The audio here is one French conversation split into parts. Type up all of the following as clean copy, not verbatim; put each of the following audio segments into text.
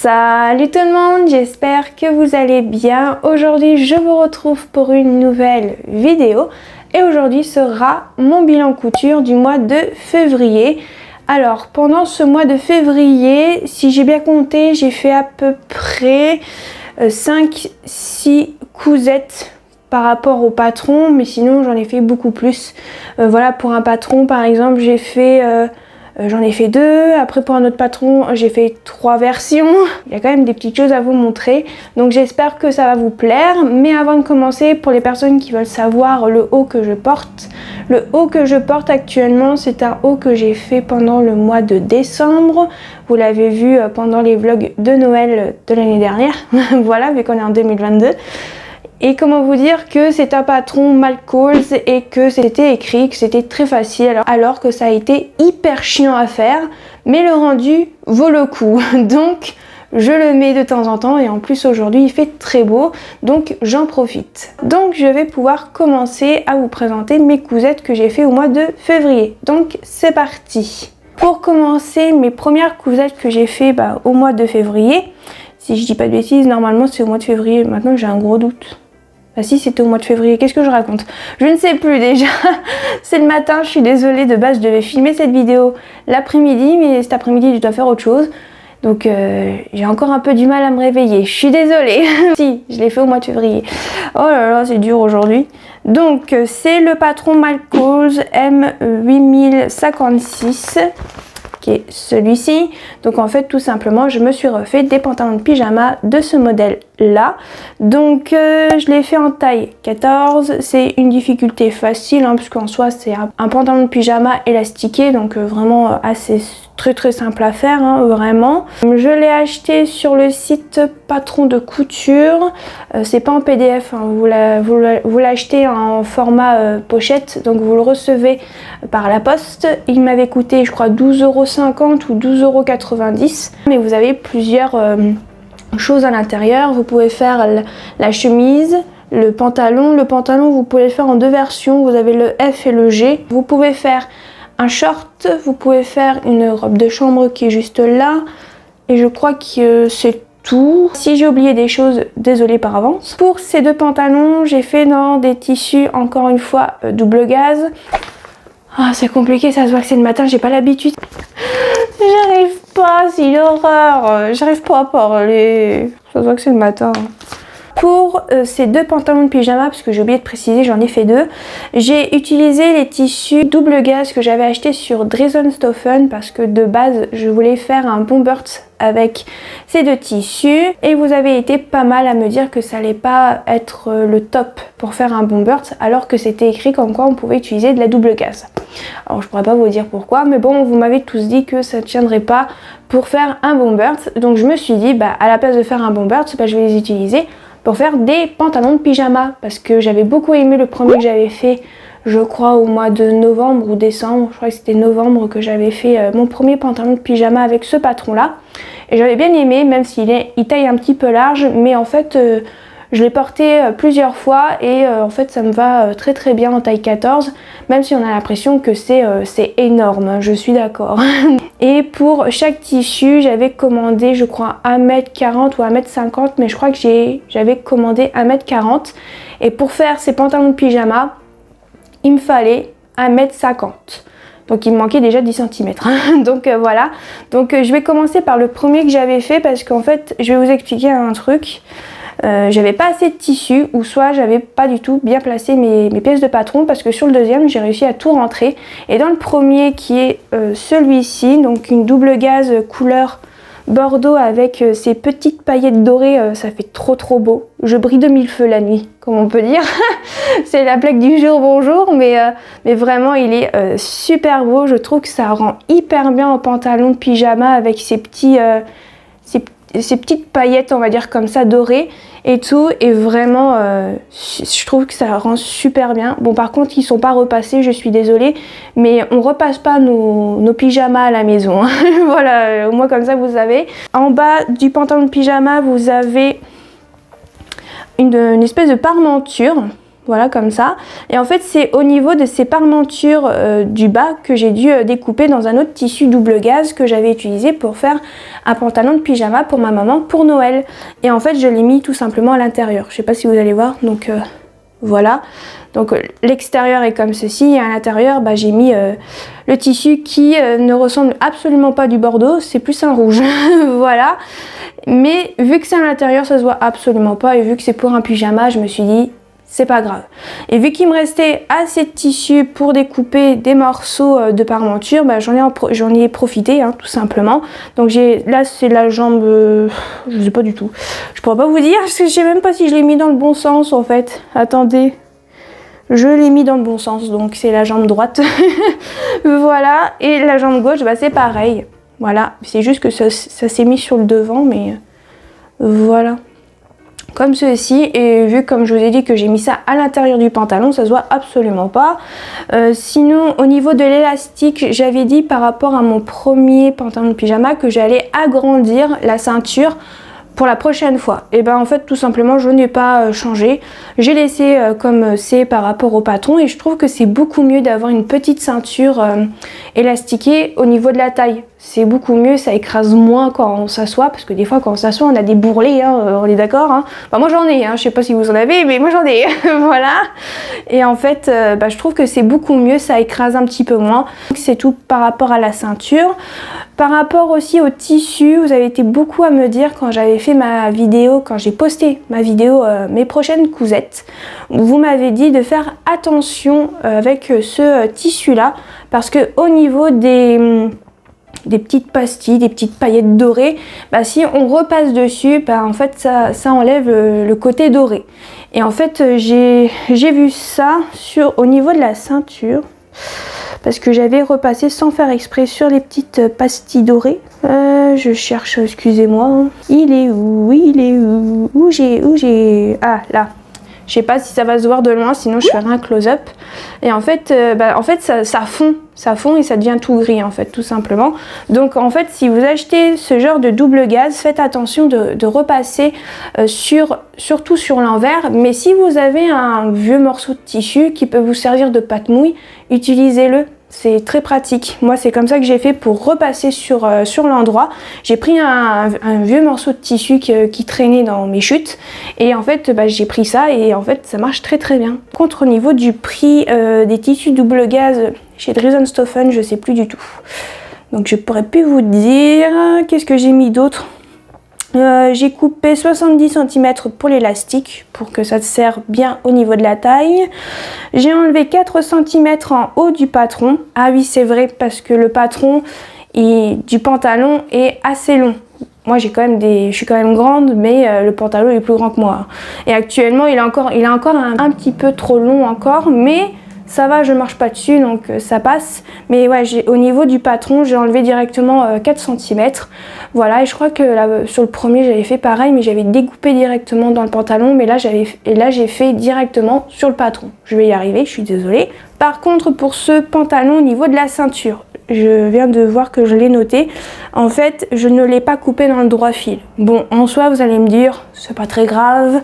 Salut tout le monde, j'espère que vous allez bien. Aujourd'hui je vous retrouve pour une nouvelle vidéo et aujourd'hui sera mon bilan couture du mois de février. Alors pendant ce mois de février, si j'ai bien compté, j'ai fait à peu près 5-6 cousettes par rapport au patron, mais sinon j'en ai fait beaucoup plus. Voilà, pour un patron par exemple j'ai fait... j'en ai fait 2, après pour un autre patron j'ai fait 3 versions. Il y a quand même des petites choses à vous montrer, donc j'espère que ça va vous plaire. Mais avant de commencer, pour les personnes qui veulent savoir le haut que je porte, le haut que je porte actuellement c'est un haut que j'ai fait pendant le mois de décembre. Vous l'avez vu pendant les vlogs de Noël de l'année dernière, voilà, vu qu'on est en 2022. Et comment vous dire que c'est un patron Malcols et que c'était écrit, que c'était très facile alors que ça a été hyper chiant à faire, mais le rendu vaut le coup. Donc je le mets de temps en temps et en plus aujourd'hui il fait très beau, donc j'en profite. Donc je vais pouvoir commencer à vous présenter mes cousettes que j'ai fait au mois de février. Donc c'est parti. Pour commencer, mes premières cousettes que j'ai fait au mois de février, si je dis pas de bêtises, normalement c'est au mois de février, maintenant j'ai un gros doute. Ah si, c'était au mois de février, qu'est-ce que je raconte? Je ne sais plus déjà. C'est le matin, je suis désolée, de base je devais filmer cette vidéo l'après-midi, mais cet après-midi je dois faire autre chose. Donc j'ai encore un peu du mal à me réveiller, je suis désolée. Si, je l'ai fait au mois de février. Oh là là, c'est dur aujourd'hui. Donc c'est le patron Malcols M8056. Qui est celui-ci. Donc en fait tout simplement je me suis refait des pantalons de pyjama de ce modèle là. Donc je l'ai fait en taille 14. C'est une difficulté facile parce qu'en soi c'est un pantalon de pyjama élastiqué, donc vraiment assez très simple à faire, vraiment. Je l'ai acheté sur le site Patron de Couture. C'est pas en PDF, vous l'achetez en format pochette, donc vous le recevez par la poste. Il m'avait coûté je crois 12,50 € ou 12,90 €, mais vous avez plusieurs choses à l'intérieur. Vous pouvez faire la chemise, le pantalon. Le pantalon vous pouvez le faire en 2 versions, vous avez le F et le G. Vous pouvez faire un short, vous pouvez faire une robe de chambre qui est juste là, et je crois que c'est tout. Si j'ai oublié des choses, désolée par avance. Pour ces 2 pantalons, j'ai fait dans des tissus encore une fois double gaze. Ah, c'est compliqué, ça se voit que c'est le matin, j'ai pas l'habitude. J'arrive pas, c'est une horreur. J'arrive pas à parler. Ça se voit que c'est le matin. Pour ces 2 pantalons de pyjama, parce que j'ai oublié de préciser, j'en ai fait 2, j'ai utilisé les tissus double gaze que j'avais acheté sur Dresdenstoffen parce que de base je voulais faire un bombert avec ces 2 tissus, et vous avez été pas mal à me dire que ça allait pas être le top pour faire un bombert alors que c'était écrit comme quoi on pouvait utiliser de la double gaze. Alors je pourrais pas vous dire pourquoi, mais bon, vous m'avez tous dit que ça ne tiendrait pas pour faire un bombert, donc je me suis dit à la place de faire un bombert, je vais les utiliser pour faire des pantalons de pyjama, parce que j'avais beaucoup aimé le premier que j'avais fait, je crois au mois de novembre ou décembre, je crois que c'était novembre que j'avais fait mon premier pantalon de pyjama avec ce patron là, et j'avais bien aimé, même s'il taille un petit peu large, mais en fait je l'ai porté plusieurs fois et en fait ça me va très bien en taille 14, même si on a l'impression que c'est énorme, je suis d'accord. Et pour chaque tissu, j'avais commandé je crois 1,40 m ou 1,50 m, mais je crois que j'avais commandé 1,40 m. Et pour faire ces pantalons de pyjama, il me fallait 1,50 m. Donc il me manquait déjà 10 cm. Donc voilà. Donc je vais commencer par le premier que j'avais fait, parce qu'en fait je vais vous expliquer un truc. J'avais pas assez de tissu, ou soit j'avais pas du tout bien placé mes pièces de patron, parce que sur le deuxième j'ai réussi à tout rentrer, et dans le premier qui est celui-ci, donc une double gaze couleur bordeaux avec ces petites paillettes dorées, ça fait trop beau. Je brille de mille feux la nuit, comme on peut dire. C'est la blague du jour, bonjour, mais vraiment il est super beau. Je trouve que ça rend hyper bien en pantalon de pyjama avec ces petites paillettes, on va dire comme ça, dorées et tout, et vraiment je trouve que ça rend super bien. Bon, par contre ils sont pas repassés, je suis désolée, mais on repasse pas nos pyjamas à la maison. Voilà, au moins comme ça vous savez. En bas du pantalon de pyjama vous avez une espèce de parmenture Voilà, comme ça. Et en fait, c'est au niveau de ces parmentures du bas que j'ai dû découper dans un autre tissu double gaze que j'avais utilisé pour faire un pantalon de pyjama pour ma maman pour Noël. Et en fait, je l'ai mis tout simplement à l'intérieur. Je sais pas si vous allez voir, donc voilà. Donc l'extérieur est comme ceci et à l'intérieur, bah, j'ai mis le tissu qui ne ressemble absolument pas du bordeaux, c'est plus un rouge. Voilà. Mais vu que c'est à l'intérieur, ça se voit absolument pas et vu que c'est pour un pyjama, je me suis dit c'est pas grave. Et vu qu'il me restait assez de tissu pour découper des morceaux de parmenture, bah, j'en ai profité, hein, tout simplement. Donc là c'est la jambe, je sais pas du tout. Je pourrais pas vous dire parce que je sais même pas si je l'ai mis dans le bon sens en fait. Attendez, je l'ai mis dans le bon sens, donc c'est la jambe droite. Voilà, et la jambe gauche, bah, c'est pareil. Voilà, c'est juste que ça s'est mis sur le devant, mais voilà. Comme ceci, et vu comme je vous ai dit que j'ai mis ça à l'intérieur du pantalon, ça se voit absolument pas. Sinon au niveau de l'élastique, j'avais dit par rapport à mon premier pantalon de pyjama que j'allais agrandir la ceinture pour la prochaine fois. Et ben en fait tout simplement je n'ai pas changé, j'ai laissé comme c'est par rapport au patron et je trouve que c'est beaucoup mieux d'avoir une petite ceinture élastiquée au niveau de la taille. C'est beaucoup mieux, ça écrase moins quand on s'assoit, parce que des fois quand on s'assoit on a des bourrelets, hein, on est d'accord, hein. Enfin, moi j'en ai, hein, je sais pas si vous en avez, mais moi j'en ai. Voilà. Et en fait bah, je trouve que c'est beaucoup mieux, ça écrase un petit peu moins. C'est tout par rapport à la ceinture. Par rapport aussi au tissu, vous avez été beaucoup à me dire quand j'avais fait ma vidéo, quand j'ai posté ma vidéo mes prochaines cousettes, vous m'avez dit de faire attention avec ce tissu là, parce que au niveau des petites pastilles, des petites paillettes dorées, bah, si on repasse dessus, bah, en fait ça enlève le côté doré. Et en fait j'ai vu ça au niveau de la ceinture, parce que j'avais repassé sans faire exprès sur les petites pastilles dorées. Je cherche, excusez-moi. Il est où? Il est où? Où j'ai... Ah, là. Je sais pas si ça va se voir de loin, sinon je ferai un close-up. Et en fait, ça fond et ça devient tout gris en fait, tout simplement. Donc en fait, si vous achetez ce genre de double gaze, faites attention de repasser surtout sur l'envers. Mais si vous avez un vieux morceau de tissu qui peut vous servir de pâte mouille, utilisez-le. C'est très pratique. Moi, c'est comme ça que j'ai fait pour repasser sur l'endroit. J'ai pris un vieux morceau de tissu qui traînait dans mes chutes. Et en fait, bah, j'ai pris ça et en fait, ça marche très très bien. Contre, au niveau du prix des tissus double gaze chez Dries & je sais plus du tout. Donc, je pourrais plus vous dire. Qu'est-ce que j'ai mis d'autre? J'ai coupé 70 cm pour l'élastique pour que ça te serve bien au niveau de la taille. J'ai enlevé 4 cm en haut du patron. Ah oui, c'est vrai, parce que le patron du pantalon est assez long. Moi je suis quand même grande, mais le pantalon est plus grand que moi. Et actuellement il est encore un petit peu trop long encore, mais ça va, je marche pas dessus, donc ça passe. Mais ouais, au niveau du patron, j'ai enlevé directement 4 cm. Voilà, et je crois que là, sur le premier, j'avais fait pareil, mais j'avais découpé directement dans le pantalon. Mais là, j'ai fait directement sur le patron. Je vais y arriver, je suis désolée. Par contre, pour ce pantalon, au niveau de la ceinture, je viens de voir que je l'ai noté. En fait, je ne l'ai pas coupé dans le droit fil. Bon, en soi, vous allez me dire, c'est pas très grave.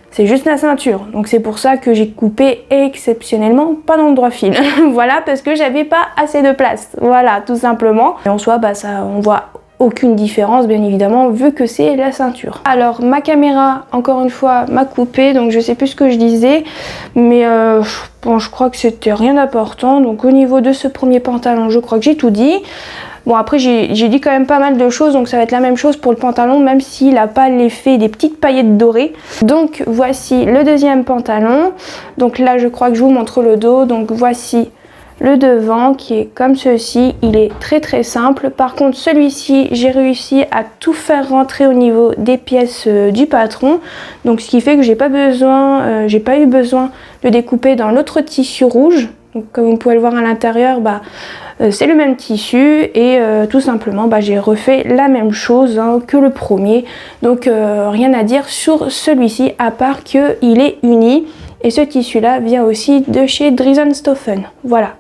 C'est juste la ceinture, donc c'est pour ça que j'ai coupé exceptionnellement pas dans le droit fil. Voilà, parce que j'avais pas assez de place, voilà, tout simplement. Et en soi, bah ça, on voit aucune différence, bien évidemment, vu que c'est la ceinture. Alors, ma caméra, encore une fois, m'a coupé, donc je sais plus ce que je disais, mais bon, je crois que c'était rien d'important. Donc au niveau de ce premier pantalon, je crois que j'ai tout dit. Bon, après j'ai dit quand même pas mal de choses, donc ça va être la même chose pour le pantalon, même s'il n'a pas l'effet des petites paillettes dorées. Donc voici le deuxième pantalon. Donc là je crois que je vous montre le dos. Donc voici le devant qui est comme ceci. Il est très très simple. Par contre celui-ci, j'ai réussi à tout faire rentrer au niveau des pièces du patron. Donc ce qui fait que j'ai pas eu besoin de découper dans l'autre tissu rouge. Donc, comme vous pouvez le voir à l'intérieur, bah, c'est le même tissu et tout simplement bah, j'ai refait la même chose hein, que le premier. Donc rien à dire sur celui-ci à part qu'il est uni. Et ce tissu là vient aussi de chez Dries & Stephen. Voilà.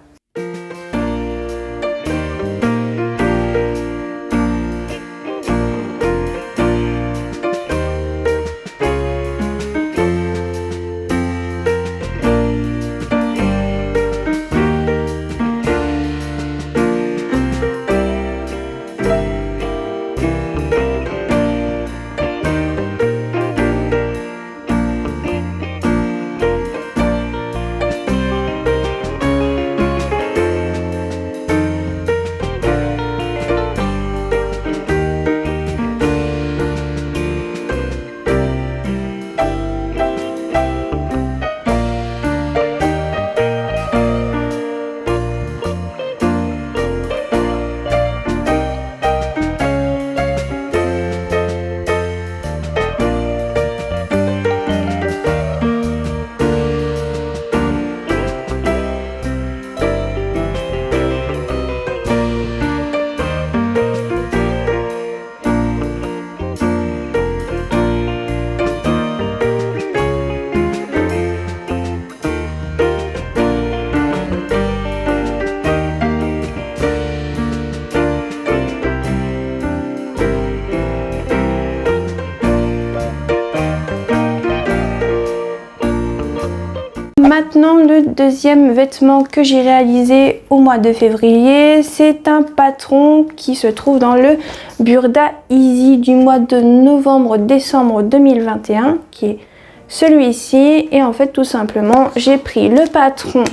le deuxième vêtement que j'ai réalisé au mois de février, c'est un patron qui se trouve dans le Burda Easy du mois de novembre-décembre 2021, qui est celui-ci. Et en fait, tout simplement, j'ai pris le patron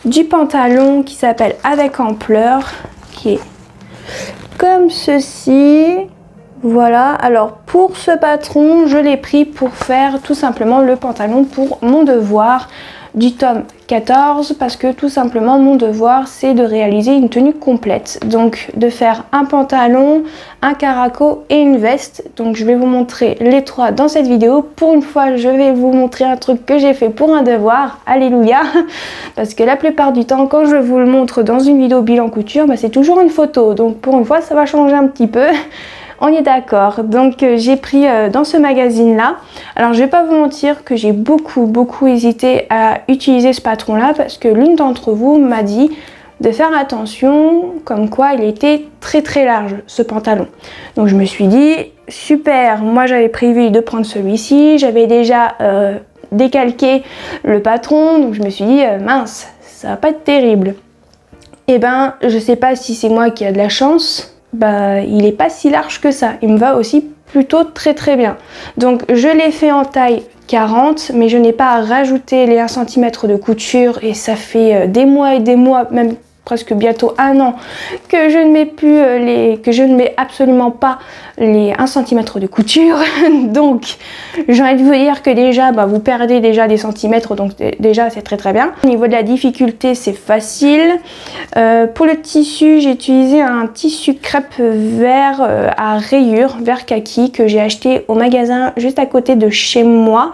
du pantalon qui s'appelle Avec Ampleur, qui est comme ceci. Voilà, alors pour ce patron, je l'ai pris pour faire tout simplement le pantalon pour mon devoir du tome 14, parce que tout simplement mon devoir c'est de réaliser une tenue complète, donc de faire un pantalon, un caraco et une veste. Donc je vais vous montrer les trois dans cette vidéo. Pour une fois, je vais vous montrer un truc que j'ai fait pour un devoir, alléluia, parce que la plupart du temps quand je vous le montre dans une vidéo bilan couture, c'est toujours une photo, donc pour une fois ça va changer un petit peu. On est d'accord. Donc j'ai pris dans ce magazine là. Alors je vais pas vous mentir que j'ai beaucoup hésité à utiliser ce patron là, parce que l'une d'entre vous m'a dit de faire attention, comme quoi il était très large ce pantalon. Donc je me suis dit super, moi j'avais prévu de prendre celui-ci, j'avais déjà décalqué le patron, donc je me suis dit mince, ça va pas être terrible. Et ben je sais pas si c'est moi qui a de la chance. Il est pas si large que ça, il me va aussi plutôt très bien. Donc je l'ai fait en taille 40, mais je n'ai pas rajouté les 1 cm de couture, et ça fait des mois et des mois, même presque bientôt un an, que je ne mets plus que je ne mets absolument pas les 1 cm de couture. Donc j'ai envie de vous dire que déjà vous perdez déjà des centimètres, donc déjà c'est très bien. Au niveau de la difficulté, c'est facile. Pour le tissu, j'ai utilisé un tissu crêpe vert à rayures, vert kaki, que j'ai acheté au magasin juste à côté de chez moi.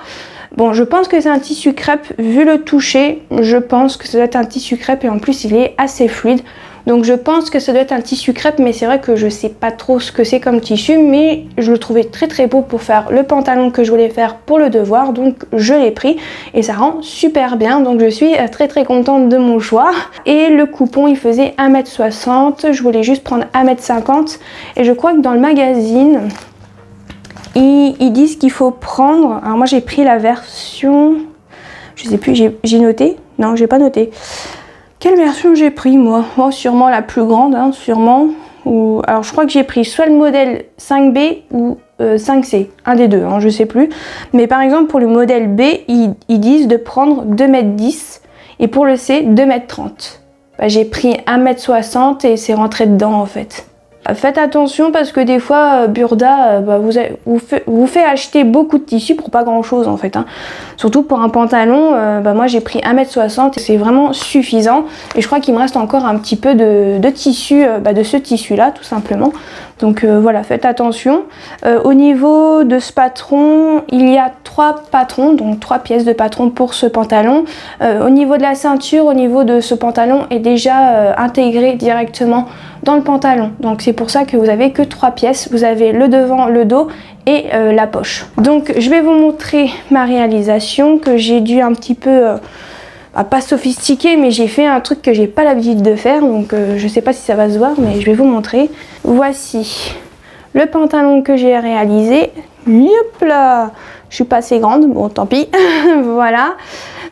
Bon, je pense que c'est un tissu crêpe, vu le toucher, je pense que ça doit être un tissu crêpe, et en plus il est assez fluide. Donc je pense que ça doit être un tissu crêpe, mais c'est vrai que je sais pas trop ce que c'est comme tissu, mais je le trouvais très beau pour faire le pantalon que je voulais faire pour le devoir, donc je l'ai pris et ça rend super bien, donc je suis très contente de mon choix. Et le coupon il faisait 1,60 m, je voulais juste prendre 1,50 m, et je crois que dans le magazine ils disent qu'il faut prendre, alors moi j'ai pris la version, je sais plus, j'ai noté, non j'ai pas noté. Quelle version j'ai pris moi? Oh, sûrement la plus grande, hein, sûrement. Ou alors je crois que j'ai pris soit le modèle 5B ou 5C, un des deux, hein, je sais plus. Mais par exemple pour le modèle B, ils disent de prendre 2,10 m, et pour le C 2,30 m. J'ai pris 1,60 m et c'est rentré dedans en fait. Faites attention parce que des fois Burda vous fait acheter beaucoup de tissus pour pas grand chose en fait, hein. Surtout pour un pantalon, moi j'ai pris 1,60 m et c'est vraiment suffisant, et je crois qu'il me reste encore un petit peu de tissu, de ce tissu là tout simplement. Donc voilà, faites attention. Au niveau de ce patron, il y a 3 patrons, donc 3 pièces de patron pour ce pantalon. Au niveau de la ceinture, au niveau de ce pantalon est déjà intégré directement dans le pantalon. Donc c'est pour ça que vous avez que 3 pièces. Vous avez le devant, le dos et la poche. Donc je vais vous montrer ma réalisation, que j'ai dû un petit peu... pas sophistiqué, mais j'ai fait un truc que j'ai pas l'habitude de faire, donc je sais pas si ça va se voir, mais je vais vous montrer. Voici le pantalon que j'ai réalisé. Hop là, je suis pas assez grande, bon tant pis. Voilà,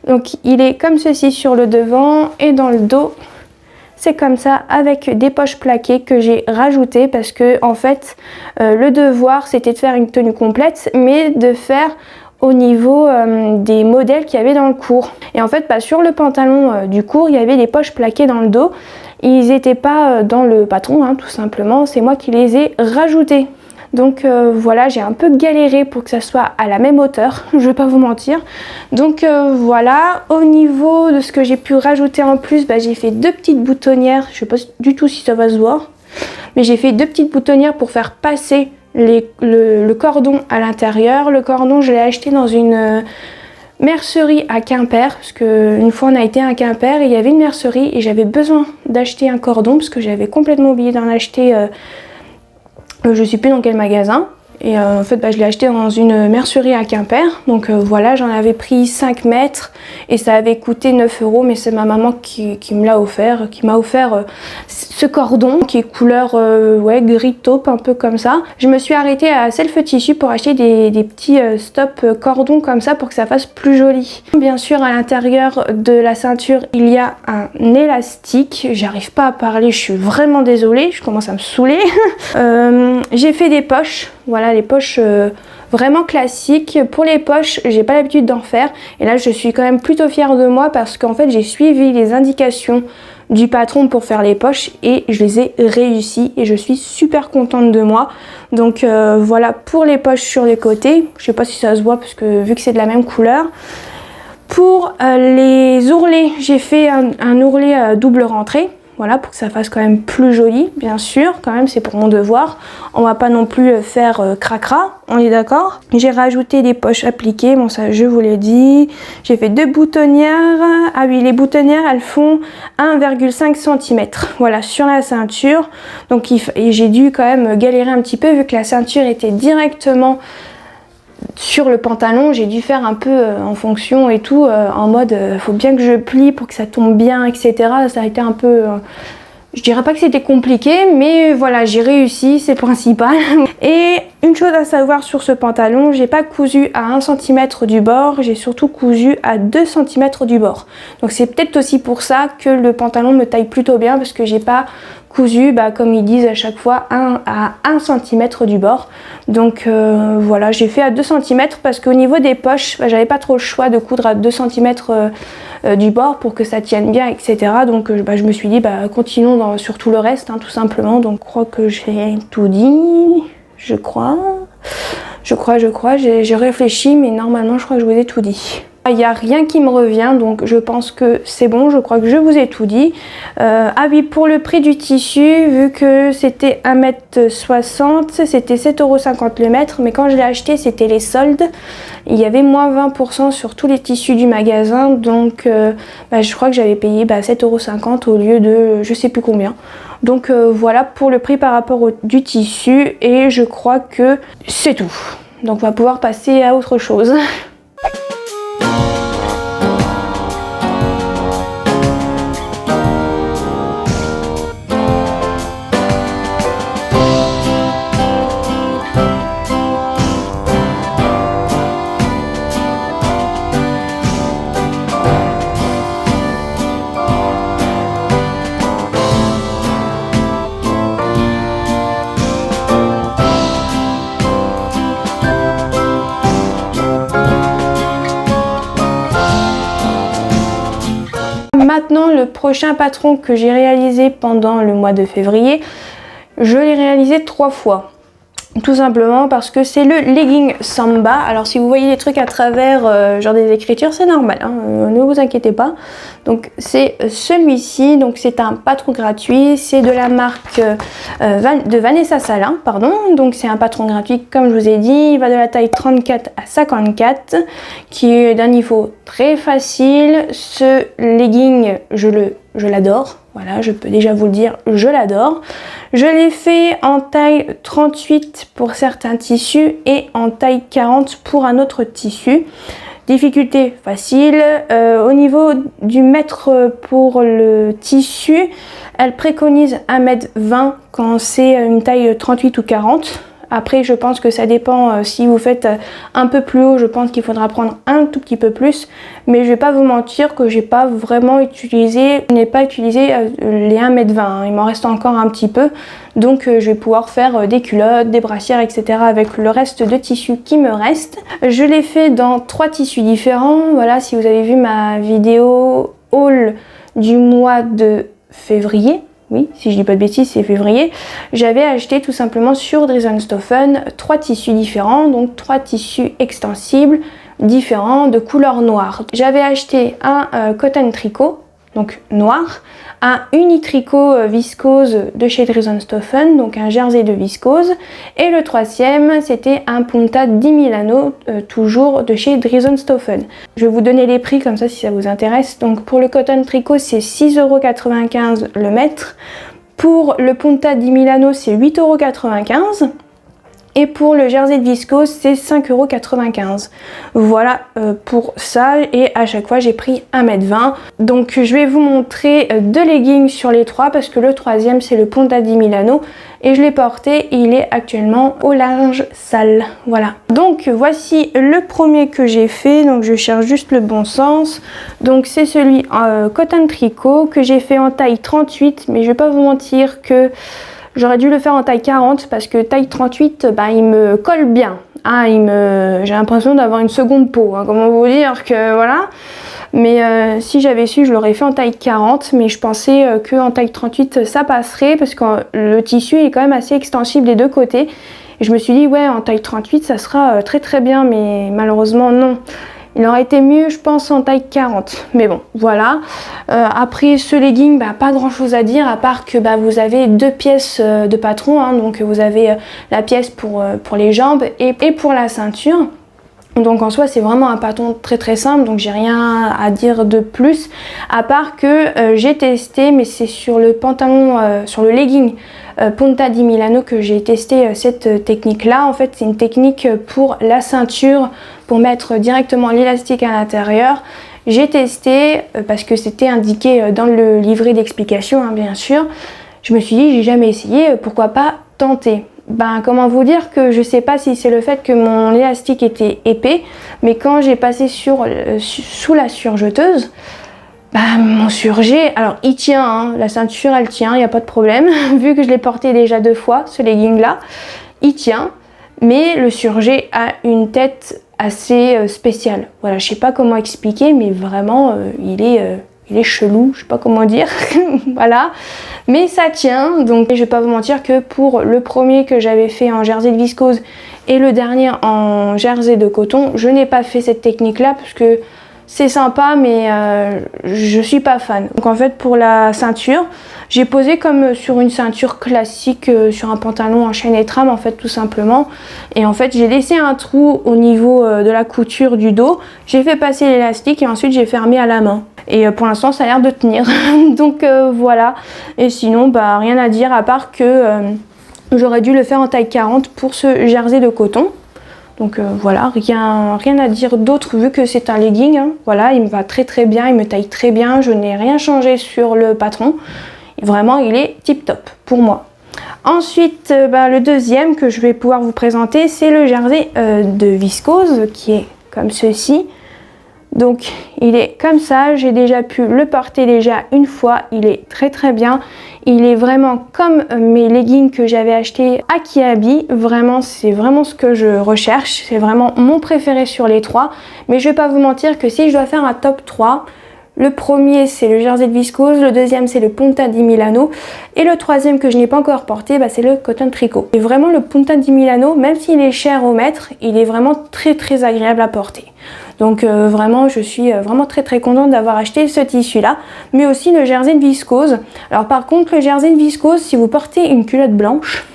donc il est comme ceci sur le devant, et dans le dos c'est comme ça avec des poches plaquées que j'ai rajoutées, parce que en fait le devoir c'était de faire une tenue complète, mais de faire au niveau des modèles qu'il y avait dans le cours. Et en fait sur le pantalon du cours il y avait des poches plaquées dans le dos, ils n'étaient pas dans le patron, hein, tout simplement, c'est moi qui les ai rajoutées. Donc voilà, j'ai un peu galéré pour que ça soit à la même hauteur, je vais pas vous mentir. Donc voilà, au niveau de ce que j'ai pu rajouter en plus, j'ai fait 2 petites boutonnières, je sais pas du tout si ça va se voir, mais j'ai fait 2 petites boutonnières pour faire passer le cordon à l'intérieur. Le cordon je l'ai acheté dans une mercerie à Quimper, parce que une fois on a été à Quimper et il y avait une mercerie et j'avais besoin d'acheter un cordon parce que j'avais complètement oublié d'en acheter, je sais plus dans quel magasin, Et en fait je l'ai acheté dans une mercerie à Quimper. Donc voilà, j'en avais pris 5 mètres et ça avait coûté 9 €, mais c'est ma maman qui me l'a offert, qui m'a offert ce cordon qui est couleur ouais, gris taupe, un peu comme ça. Je me suis arrêtée à Self Tissu pour acheter des petits stop cordons comme ça pour que ça fasse plus joli. Bien sûr, à l'intérieur de la ceinture il y a un élastique. J'arrive pas à parler, je suis vraiment désolée, je commence à me saouler. J'ai fait des poches, voilà, les poches vraiment classiques. Pour les poches, j'ai pas l'habitude d'en faire et là je suis quand même plutôt fière de moi parce qu'en fait j'ai suivi les indications du patron pour faire les poches et je les ai réussi et je suis super contente de moi. Donc voilà pour les poches sur les côtés. Je sais pas si ça se voit parce que vu que c'est de la même couleur. Pour les ourlets, j'ai fait un ourlet double rentrée. Voilà, pour que ça fasse quand même plus joli, bien sûr, quand même c'est pour mon devoir. On va pas non plus faire cracra, on est d'accord. J'ai rajouté des poches appliquées, bon ça je vous l'ai dit. J'ai fait 2 boutonnières, ah oui les boutonnières elles font 1,5 cm, voilà, sur la ceinture. Donc j'ai dû quand même galérer un petit peu vu que la ceinture était directement sur le pantalon, j'ai dû faire un peu en fonction et tout, en mode faut bien que je plie pour que ça tombe bien, etc. Ça a été un peu, je dirais pas que c'était compliqué, mais voilà, j'ai réussi, c'est le principal. Et une chose à savoir sur ce pantalon, j'ai pas cousu à 1 cm du bord, j'ai surtout cousu à 2 cm du bord. Donc c'est peut-être aussi pour ça que le pantalon me taille plutôt bien, parce que j'ai pas cousu, comme ils disent à chaque fois, à 1 cm du bord. Donc voilà, j'ai fait à 2 cm parce qu'au niveau des poches, j'avais pas trop le choix de coudre à 2 cm du bord pour que ça tienne bien, etc. Donc je me suis dit, continuons sur tout le reste, hein, tout simplement. Donc je crois que j'ai tout dit, je crois, j'ai réfléchi, mais normalement je crois que je vous ai tout dit. Il n'y a rien qui me revient, donc je pense que c'est bon, je crois que je vous ai tout dit. Ah oui, pour le prix du tissu, vu que c'était 1,60 m, c'était 7,50 € le mètre, mais quand je l'ai acheté, c'était les soldes. Il y avait moins 20% sur tous les tissus du magasin, donc je crois que j'avais payé 7,50 € au lieu de je sais plus combien. Donc voilà pour le prix par rapport du tissu, et je crois que c'est tout. Donc on va pouvoir passer à autre chose. Maintenant, le prochain patron que j'ai réalisé pendant le mois de février, je l'ai réalisé 3 fois. Tout simplement parce que c'est le legging Samba. Alors si vous voyez les trucs à travers genre des écritures, c'est normal, hein, ne vous inquiétez pas. Donc c'est celui-ci, donc c'est un patron gratuit, c'est de la marque de Vanessa Salin, pardon. Donc c'est un patron gratuit comme je vous ai dit, il va de la taille 34 à 54, qui est d'un niveau très facile. Ce legging, je l'adore. Voilà, je peux déjà vous le dire, je l'adore. Je l'ai fait en taille 38 pour certains tissus et en taille 40 pour un autre tissu. Difficulté facile. Au niveau du mètre pour le tissu, elle préconise 1,20 m quand c'est une taille 38 ou 40. Après, je pense que ça dépend, si vous faites un peu plus haut, je pense qu'il faudra prendre un tout petit peu plus. Mais je vais pas vous mentir que j'ai pas vraiment utilisé, les 1,20 m, hein. Il m'en reste encore un petit peu. Donc je vais pouvoir faire des culottes, des brassières, etc. avec le reste de tissu qui me reste. Je l'ai fait dans 3 tissus différents. Voilà, si vous avez vu ma vidéo haul du mois de février, oui, si je dis pas de bêtises, c'est février, j'avais acheté tout simplement sur Dresdenstoffen 3 tissus différents, donc 3 tissus extensibles différents de couleur noire. J'avais acheté un cotton tricot, donc noir, un unitricot viscose de chez Dresdenstoffen, donc un jersey de viscose, et le troisième c'était un punta di Milano, toujours de chez Dresdenstoffen. Je vais vous donner les prix comme ça si ça vous intéresse. Donc pour le cotton tricot c'est 6,95 € le mètre, pour le punta di Milano c'est 8,95 €. Et pour le jersey de viscose, c'est 5,95 €. Voilà pour ça. Et à chaque fois, j'ai pris 1,20 m. Donc je vais vous montrer deux leggings sur les trois parce que le troisième, c'est le Ponta di Milano. Et je l'ai porté, il est actuellement au linge sale. Voilà. Donc voici le premier que j'ai fait. Donc je cherche juste le bon sens. Donc c'est celui en coton tricot que j'ai fait en taille 38. Mais je vais pas vous mentir que j'aurais dû le faire en taille 40 parce que taille 38, bah, il me colle bien. Hein, j'ai l'impression d'avoir une seconde peau. Hein, comment vous dire que voilà. Mais si j'avais su, je l'aurais fait en taille 40. Mais je pensais qu'en taille 38, ça passerait parce que le tissu est quand même assez extensible des deux côtés. Et je me suis dit, ouais, en taille 38, ça sera très très bien. Mais malheureusement, non. Il aurait été mieux, je pense, en taille 40. Mais bon, voilà. Après ce legging, bah, pas grand chose à dire, à part que bah, vous avez deux pièces de patron. Hein, donc vous avez la pièce pour les jambes et pour la ceinture. Donc en soi, c'est vraiment un patron très très simple. Donc j'ai rien à dire de plus. À part que j'ai testé, mais c'est sur le pantalon, sur le legging Ponta di Milano que j'ai testé cette technique-là. En fait, c'est une technique pour la ceinture, pour mettre directement l'élastique à l'intérieur. J'ai testé parce que c'était indiqué dans le livret d'explication, hein, bien sûr. Je me suis dit, j'ai jamais essayé, pourquoi pas tenter. Ben, comment vous dire que je sais pas si c'est le fait que mon élastique était épais, mais quand j'ai passé sous la surjeteuse, bah, mon surjet, alors il tient, hein, la ceinture elle tient, il n'y a pas de problème, vu que je l'ai porté déjà 2 fois, ce legging là, il tient, mais le surjet a une tête assez spéciale. Voilà, je sais pas comment expliquer, mais vraiment il est chelou, je sais pas comment dire, voilà, mais ça tient. Donc je vais pas vous mentir que pour le premier que j'avais fait en jersey de viscose et le dernier en jersey de coton, je n'ai pas fait cette technique là parce que c'est sympa, mais je suis pas fan. Donc en fait, pour la ceinture, j'ai posé comme sur une ceinture classique, sur un pantalon en chaîne et trame, en fait, tout simplement. Et en fait, j'ai laissé un trou au niveau de la couture du dos. J'ai fait passer l'élastique et ensuite j'ai fermé à la main. Et pour l'instant, ça a l'air de tenir. Donc voilà. Et sinon, bah rien à dire à part que j'aurais dû le faire en taille 40 pour ce jersey de coton. Donc voilà, rien à dire d'autre vu que c'est un legging. Hein. Voilà, il me va très très bien, il me taille très bien. Je n'ai rien changé sur le patron. Vraiment, il est tip top pour moi. Ensuite, le deuxième que je vais pouvoir vous présenter, c'est le jersey de viscose qui est comme ceci. Donc il est comme ça, j'ai déjà pu le porter déjà une fois, il est très très bien. Il est vraiment comme mes leggings que j'avais acheté à Kiabi, vraiment c'est vraiment ce que je recherche, c'est vraiment mon préféré sur les trois. Mais je vais pas vous mentir que si je dois faire un top 3, le premier c'est le jersey de viscose, le deuxième c'est le Ponta di Milano et le troisième que je n'ai pas encore porté, c'est le coton tricot. Et vraiment le Ponta di Milano, même s'il est cher au mètre, il est vraiment très très agréable à porter. Donc vraiment je suis vraiment très très contente d'avoir acheté ce tissu là, mais aussi le jersey de viscose. Alors par contre le jersey de viscose, si vous portez une culotte blanche,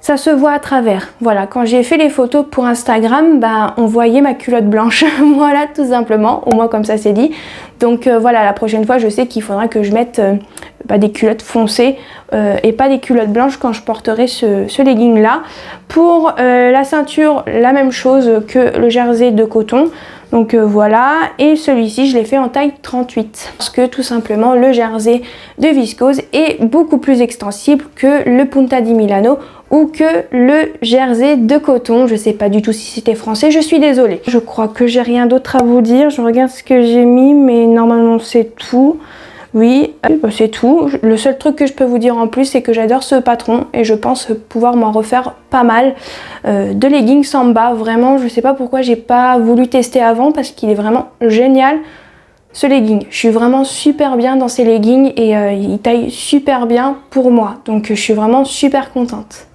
ça se voit à travers. Voilà, quand j'ai fait les photos pour Instagram, on voyait ma culotte blanche. Voilà, tout simplement, au moins comme ça c'est dit. Donc voilà, la prochaine fois je sais qu'il faudra que je mette des culottes foncées et pas des culottes blanches quand je porterai ce legging là. Pour la ceinture, la même chose que le jersey de coton. Donc voilà, et celui-ci je l'ai fait en taille 38 parce que tout simplement le jersey de viscose est beaucoup plus extensible que le Ponta di Milano ou que le jersey de coton. Je sais pas du tout si c'était français, je suis désolée. Je crois que j'ai rien d'autre à vous dire, je regarde ce que j'ai mis mais normalement c'est tout. Oui, c'est tout. Le seul truc que je peux vous dire en plus, c'est que j'adore ce patron et je pense pouvoir m'en refaire pas mal de leggings Samba. Vraiment, je sais pas pourquoi j'ai pas voulu tester avant parce qu'il est vraiment génial ce legging. Je suis vraiment super bien dans ces leggings et il taille super bien pour moi. Donc je suis vraiment super contente.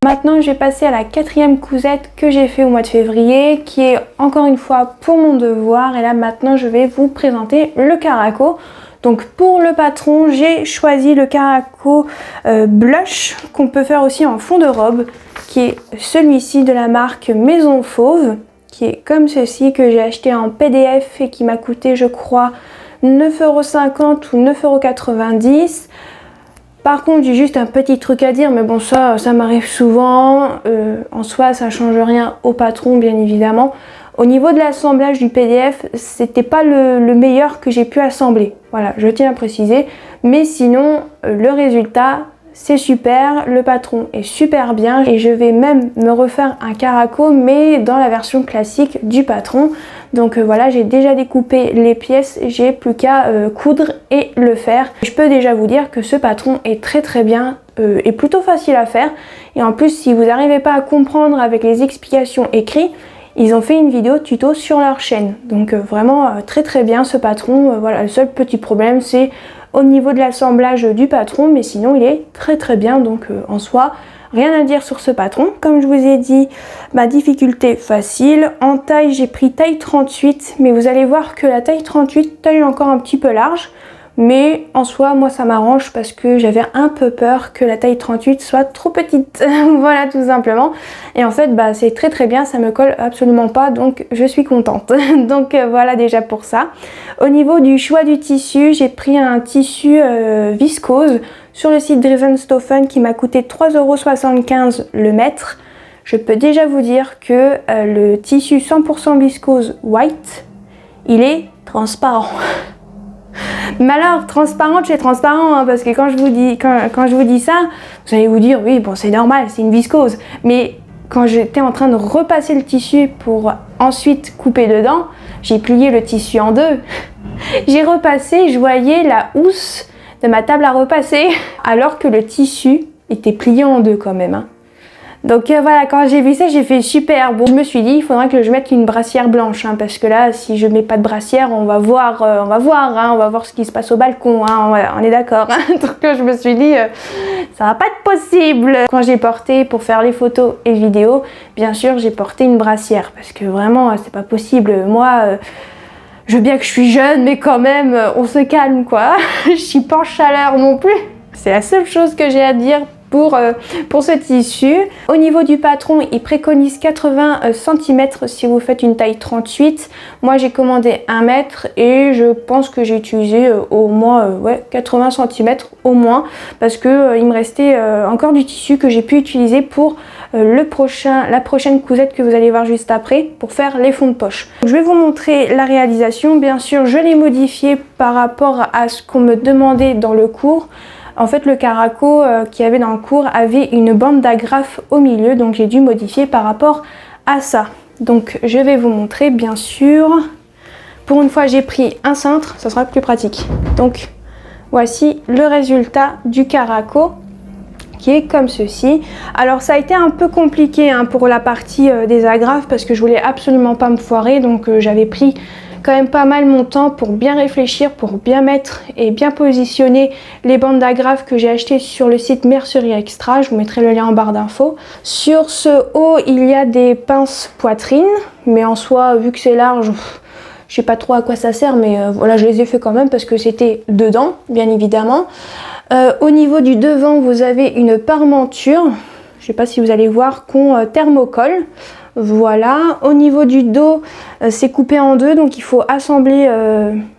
Maintenant, je vais passer à la quatrième cousette que j'ai fait au mois de février, qui est encore une fois pour mon devoir. Et là, maintenant, je vais vous présenter le caraco. Donc pour le patron, j'ai choisi le caraco blush, qu'on peut faire aussi en fond de robe, qui est celui-ci de la marque Maison Fauve, qui est comme ceci, que j'ai acheté en PDF et qui m'a coûté, je crois, 9,50 € ou 9,90 €. Par contre, j'ai juste un petit truc à dire, mais bon, ça m'arrive souvent. En soi, ça change rien au patron, bien évidemment. Au niveau de l'assemblage du PDF, c'était pas le meilleur que j'ai pu assembler. Voilà, je tiens à préciser. Mais sinon, le résultat, c'est super. Le patron est super bien. Et je vais même me refaire un caraco, mais dans la version classique du patron. Donc voilà, j'ai déjà découpé les pièces, j'ai plus qu'à coudre et le faire. Je peux déjà vous dire que ce patron est très bien et plutôt facile à faire. Et en plus, si vous n'arrivez pas à comprendre avec les explications écrites, ils ont fait une vidéo tuto sur leur chaîne. Donc vraiment très bien ce patron. Voilà, le seul petit problème, c'est au niveau de l'assemblage du patron, mais sinon il est très bien. Donc en soi, rien à dire sur ce patron. Comme je vous ai dit, ma difficulté facile. En taille, j'ai pris taille 38, mais vous allez voir que la taille 38, taille encore un petit peu large. Mais en soi, moi ça m'arrange parce que j'avais un peu peur que la taille 38 soit trop petite. Voilà, tout simplement. Et en fait, c'est très bien, ça me colle absolument pas, donc je suis contente. Donc voilà déjà pour ça. Au niveau du choix du tissu, j'ai pris un tissu viscose sur le site Drivenstoffen qui m'a coûté 3,75 € le mètre. Je peux déjà vous dire que le tissu 100% viscose white, il est transparent. Mais alors, transparente chez transparent, hein, parce que quand je vous dis ça, vous allez vous dire, oui, bon, c'est normal, c'est une viscose. Mais quand j'étais en train de repasser le tissu pour ensuite couper dedans, j'ai plié le tissu en deux. J'ai repassé, je voyais la housse de ma table à repasser, alors que le tissu était plié en deux quand même. Hein. Donc voilà, quand j'ai vu ça, j'ai fait super. Bon, je me suis dit, il faudra que je mette une brassière blanche, hein, parce que là, si je mets pas de brassière, on va voir ce qui se passe au balcon, hein, on est d'accord. Hein. Donc je me suis dit, ça va pas être possible. Quand j'ai porté pour faire les photos et vidéos, bien sûr, j'ai porté une brassière, parce que vraiment, c'est pas possible. Moi, je veux bien que je suis jeune, mais quand même, on se calme, quoi. Je suis pas en chaleur non plus. C'est la seule chose que j'ai à dire pour ce tissu. Au niveau du patron, il préconise 80 cm si vous faites une taille 38. Moi j'ai commandé 1 mètre et je pense que j'ai utilisé au moins 80 cm au moins, parce que il me restait encore du tissu que j'ai pu utiliser pour la prochaine cousette que vous allez voir juste après, pour faire les fonds de poche. Je vais vous montrer la réalisation. Bien sûr, je l'ai modifié par rapport à ce qu'on me demandait dans le cours. En fait, le caraco qu'il y avait dans le cours avait une bande d'agrafe au milieu, donc j'ai dû modifier par rapport à ça. Donc je vais vous montrer, bien sûr. Pour une fois, j'ai pris un cintre, ça sera plus pratique. Donc voici le résultat du caraco, qui est comme ceci. Alors ça a été un peu compliqué hein, pour la partie des agrafes, parce que je voulais absolument pas me foirer, donc j'avais pris quand même pas mal mon temps pour bien réfléchir, pour bien mettre et bien positionner les bandes d'agrafes que j'ai achetées sur le site Mercerie Extra. Je vous mettrai le lien en barre d'infos. Sur ce haut, il y a des pinces poitrine, mais en soi, vu que c'est large, je sais pas trop à quoi ça sert, mais voilà, je les ai fait quand même parce que c'était dedans, bien évidemment. Au niveau du devant, vous avez une parmenture, je sais pas si vous allez voir, qu'on thermocolle. Voilà, au niveau du dos, c'est coupé en deux, donc il faut assembler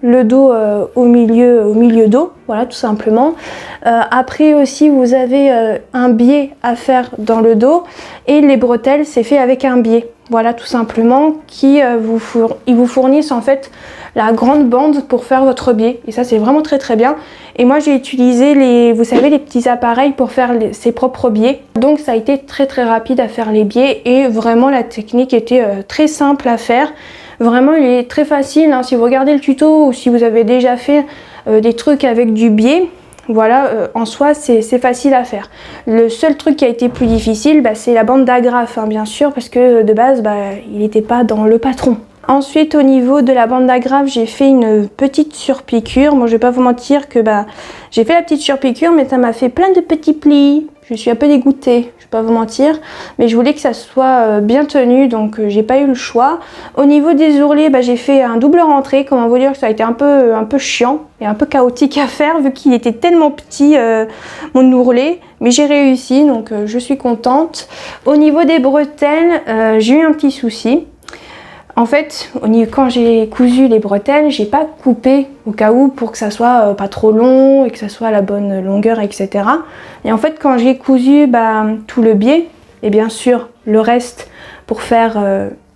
le dos au milieu dos, voilà, tout simplement. Après aussi, vous avez un biais à faire dans le dos, et les bretelles, c'est fait avec un biais. Voilà, tout simplement, ils vous fournissent en fait la grande bande pour faire votre biais. Et ça, c'est vraiment très bien. Et moi, j'ai utilisé vous savez, les petits appareils pour faire ses propres biais. Donc, ça a été très rapide à faire les biais. Et vraiment, la technique était très simple à faire. Vraiment, il est très facile. Hein, si vous regardez le tuto ou si vous avez déjà fait des trucs avec du biais, voilà, en soi, c'est facile à faire. Le seul truc qui a été plus difficile, c'est la bande d'agrafe, hein, bien sûr, parce que de base, il n'était pas dans le patron. Ensuite, au niveau de la bande d'agrafe, j'ai fait une petite surpiqûre. Moi, je vais pas vous mentir que j'ai fait la petite surpiqûre, mais ça m'a fait plein de petits plis. Je suis un peu dégoûtée, je vais pas vous mentir, mais je voulais que ça soit bien tenu, donc j'ai pas eu le choix. Au niveau des ourlets, j'ai fait un double rentrée, comment vous dire, ça a été un peu chiant et un peu chaotique à faire vu qu'il était tellement petit mon ourlet, mais j'ai réussi, donc je suis contente. Au niveau des bretelles, j'ai eu un petit souci. En fait, quand j'ai cousu les bretelles, j'ai pas coupé au cas où pour que ça soit pas trop long et que ça soit à la bonne longueur, etc. Et en fait, quand j'ai cousu tout le biais, et bien sûr le reste pour faire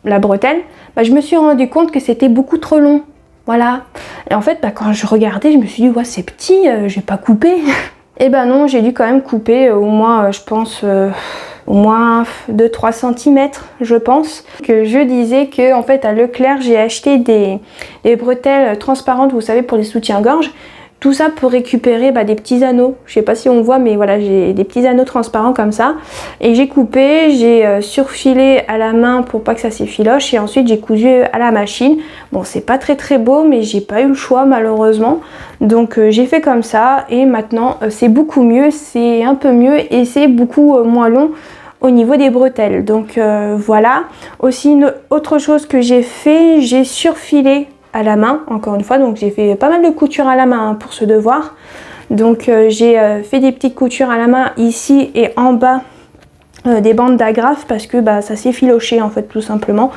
la bretelle, je me suis rendu compte que c'était beaucoup trop long. Voilà. Et en fait, quand je regardais, je me suis dit, ouais, c'est petit, je vais pas couper. Et non, j'ai dû quand même couper au moins, je pense... au moins 2-3 cm je pense. Que je disais que en fait à Leclerc j'ai acheté des bretelles transparentes, vous savez, pour les soutiens-gorge. Tout ça pour récupérer des petits anneaux. Je sais pas si on voit, mais voilà, j'ai des petits anneaux transparents comme ça. Et j'ai coupé, j'ai surfilé à la main pour pas que ça s'effiloche. Et ensuite j'ai cousu à la machine. Bon, c'est pas très beau, mais j'ai pas eu le choix malheureusement. Donc j'ai fait comme ça. Et maintenant c'est beaucoup mieux, c'est un peu mieux et c'est beaucoup moins long au niveau des bretelles. Donc voilà. Aussi une autre chose que j'ai fait, j'ai surfilé à la main, encore une fois, donc j'ai fait pas mal de coutures à la main pour ce devoir. Donc j'ai fait des petites coutures à la main ici et en bas des bandes d'agrafe parce que ça s'est filoché en fait tout simplement.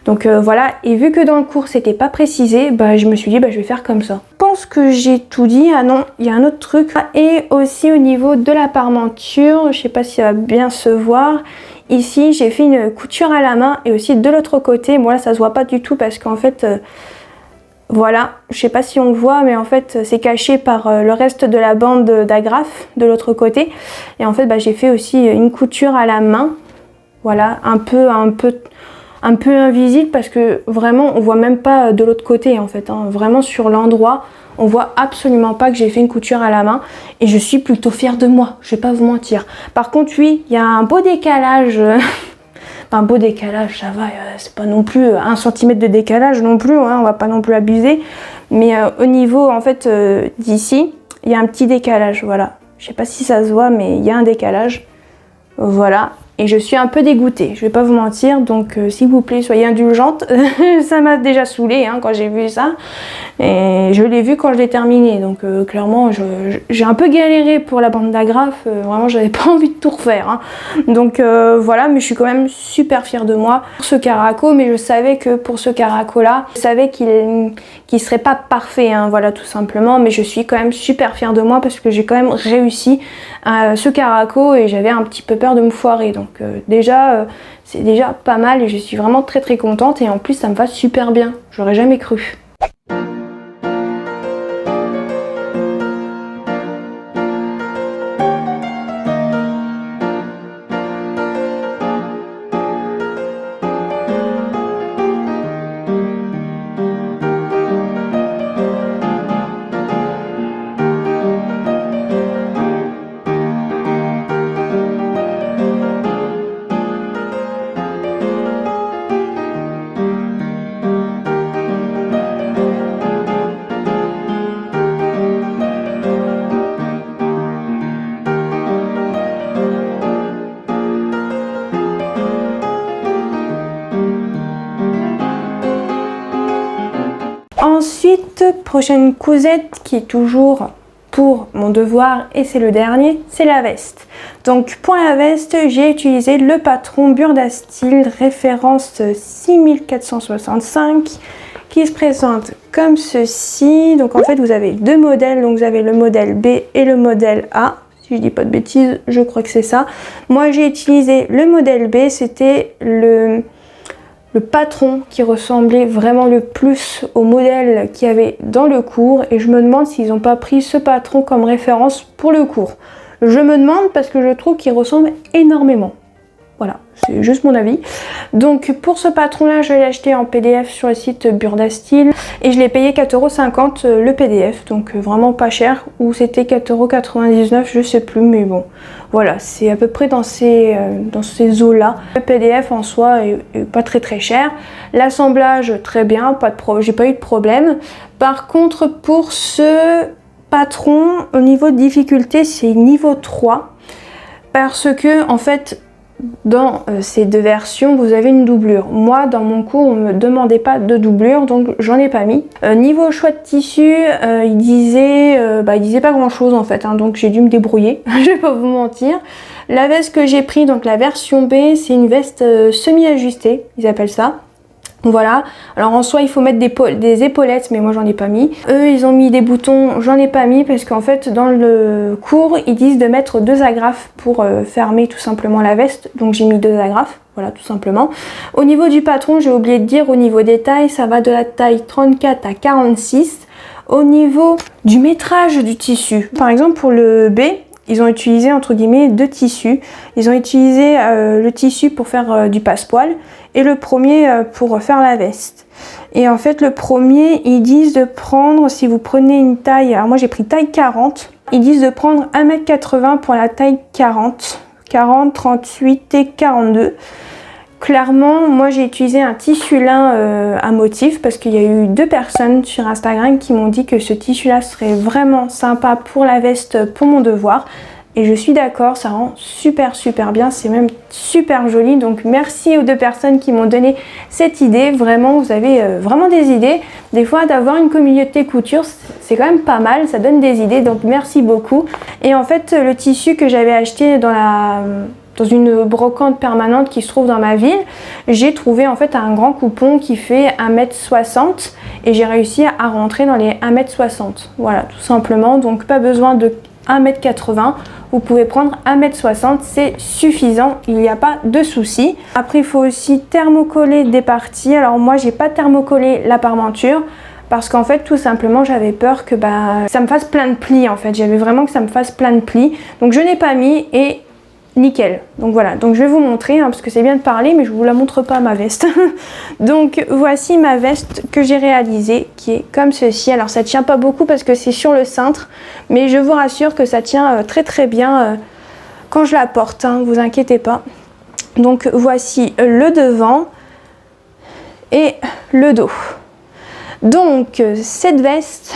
Donc voilà, et vu que dans le cours c'était pas précisé, je me suis dit je vais faire comme ça. Je pense que j'ai tout dit. Ah non, il y a un autre truc. Et aussi au niveau de la parmenture, je sais pas si ça va bien se voir. Ici j'ai fait une couture à la main et aussi de l'autre côté, bon là ça se voit pas du tout parce qu'en fait voilà, je sais pas si on voit, mais en fait c'est caché par le reste de la bande d'agrafe de l'autre côté. Et en fait j'ai fait aussi une couture à la main, voilà, un peu invisible parce que vraiment on voit même pas de l'autre côté en fait, hein. Vraiment sur l'endroit on voit absolument pas que j'ai fait une couture à la main et je suis plutôt fière de moi, je vais pas vous mentir. Par contre oui, il y a un beau décalage. Un beau décalage, ça va, c'est pas non plus 1 cm de décalage non plus, hein, on va pas non plus abuser. Mais au niveau en fait d'ici, il y a un petit décalage, voilà. Je sais pas si ça se voit, mais il y a un décalage. Voilà. Et je suis un peu dégoûtée, je vais pas vous mentir, donc s'il vous plaît, soyez indulgente. Ça m'a déjà saoulée quand j'ai vu ça. Et je l'ai vu quand je l'ai terminé, donc clairement, j'ai un peu galéré pour la bande d'agrafe. Vraiment, j'avais pas envie de tout refaire. Hein. Donc voilà, mais je suis quand même super fière de moi pour ce caraco, mais je savais que pour ce caraco-là, je savais qu'il serait pas parfait, hein, voilà, tout simplement. Mais je suis quand même super fière de moi parce que j'ai quand même réussi ce caraco et j'avais un petit peu peur de me foirer. Donc déjà, c'est déjà pas mal et je suis vraiment très contente et en plus ça me va super bien, j'aurais jamais cru. Ensuite, prochaine cousette qui est toujours pour mon devoir et c'est le dernier, c'est la veste. Donc pour la veste, j'ai utilisé le patron Burdasteel référence 6465 qui se présente comme ceci. Donc en fait vous avez deux modèles, donc vous avez le modèle B et le modèle A. Si je dis pas de bêtises, je crois que c'est ça. Moi j'ai utilisé le modèle B, c'était le patron qui ressemblait vraiment le plus au modèle qu'il y avait dans le cours et je me demande s'ils n'ont pas pris ce patron comme référence pour le cours. Je me demande parce que je trouve qu'il ressemble énormément. Voilà, c'est juste mon avis. Donc pour ce patron là, je l'ai acheté en PDF sur le site Burdasteel et je l'ai payé 4,50 € le PDF, donc vraiment pas cher, ou c'était 4,99 €, je sais plus, mais bon, voilà, c'est à peu près dans ces eaux là. Le PDF en soi est pas très cher, l'assemblage très bien, j'ai pas eu de problème. Par contre pour ce patron, au niveau de difficulté, c'est niveau 3. parce que en fait dans ces deux versions vous avez une doublure. Moi dans mon cours on me demandait pas de doublure, donc j'en ai pas mis. Niveau choix de tissu, il disait pas grand chose en fait, hein, donc j'ai dû me débrouiller. Je vais pas vous mentir. La veste que j'ai pris, donc la version B, c'est une veste semi-ajustée, ils appellent ça. Voilà, alors en soi il faut mettre des épaulettes, mais moi j'en ai pas mis. Eux ils ont mis des boutons, j'en ai pas mis parce qu'en fait dans le cours ils disent de mettre 2 agrafes pour fermer tout simplement la veste, donc j'ai mis 2 agrafes, voilà tout simplement. Au niveau du patron, j'ai oublié de dire, au niveau des tailles, ça va de la taille 34 à 46. Au niveau du métrage du tissu, par exemple pour le B, ils ont utilisé entre guillemets 2 tissus. Ils ont utilisé le tissu pour faire du passepoil et le premier pour faire la veste. Et en fait le premier, ils disent de prendre, si vous prenez une taille, alors moi j'ai pris taille 40, ils disent de prendre 1,80 m pour la taille 40, 38 et 42. Clairement, moi j'ai utilisé un tissu lin à motif parce qu'il y a eu 2 personnes sur Instagram qui m'ont dit que ce tissu là serait vraiment sympa pour la veste pour mon devoir. Et je suis d'accord, ça rend super bien, c'est même super joli. Donc merci aux 2 personnes qui m'ont donné cette idée. Vraiment, vous avez vraiment des idées. Des fois, d'avoir une communauté couture, c'est quand même pas mal, ça donne des idées. Donc merci beaucoup. Et en fait, le tissu que j'avais acheté dans une brocante permanente qui se trouve dans ma ville, j'ai trouvé en fait un grand coupon qui fait 1,60 m et j'ai réussi à rentrer dans les 1,60 m. Voilà, tout simplement. Donc pas besoin de 1,80 m, vous pouvez prendre 1,60 m, c'est suffisant, il n'y a pas de souci. Après il faut aussi thermocoller des parties. Alors moi j'ai pas thermocollé la parmenture parce qu'en fait tout simplement j'avais peur que ça me fasse plein de plis en fait, j'avais vraiment que ça me fasse plein de plis, donc je n'ai pas mis et nickel. Donc voilà, donc je vais vous montrer parce que c'est bien de parler mais je vous la montre pas ma veste. Donc voici ma veste que j'ai réalisée qui est comme ceci. Alors ça tient pas beaucoup parce que c'est sur le cintre, mais je vous rassure que ça tient très bien quand je la porte, hein, vous inquiétez pas. Donc voici le devant et le dos. Donc cette veste,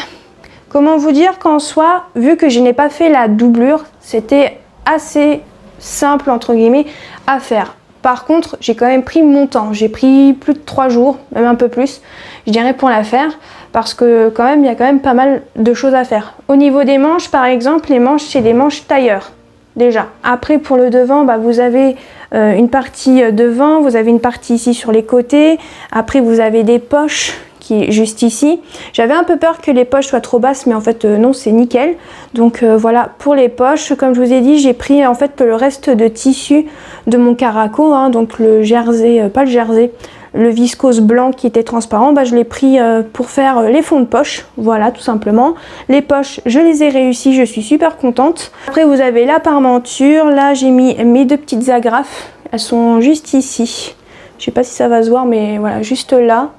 comment vous dire qu'en soi, vu que je n'ai pas fait la doublure, c'était assez simple entre guillemets à faire. Par contre j'ai quand même pris mon temps, j'ai pris plus de 3 jours, même un peu plus je dirais pour la faire, parce que quand même il y a quand même pas mal de choses à faire. Au niveau des manches par exemple, les manches c'est des manches tailleur déjà. Après pour le devant, vous avez une partie devant, vous avez une partie ici sur les côtés, après vous avez des poches qui est juste ici. J'avais un peu peur que les poches soient trop basses, mais en fait non, c'est nickel. Donc voilà pour les poches. Comme je vous ai dit, j'ai pris en fait le reste de tissu de mon caraco, hein, donc le jersey, pas le jersey, le viscose blanc qui était transparent, je l'ai pris pour faire les fonds de poche, voilà tout simplement. Les poches, je les ai réussies, je suis super contente. Après vous avez la parmenture, là j'ai mis mes 2 petites agrafes, elles sont juste ici. Je sais pas si ça va se voir, mais voilà, juste là.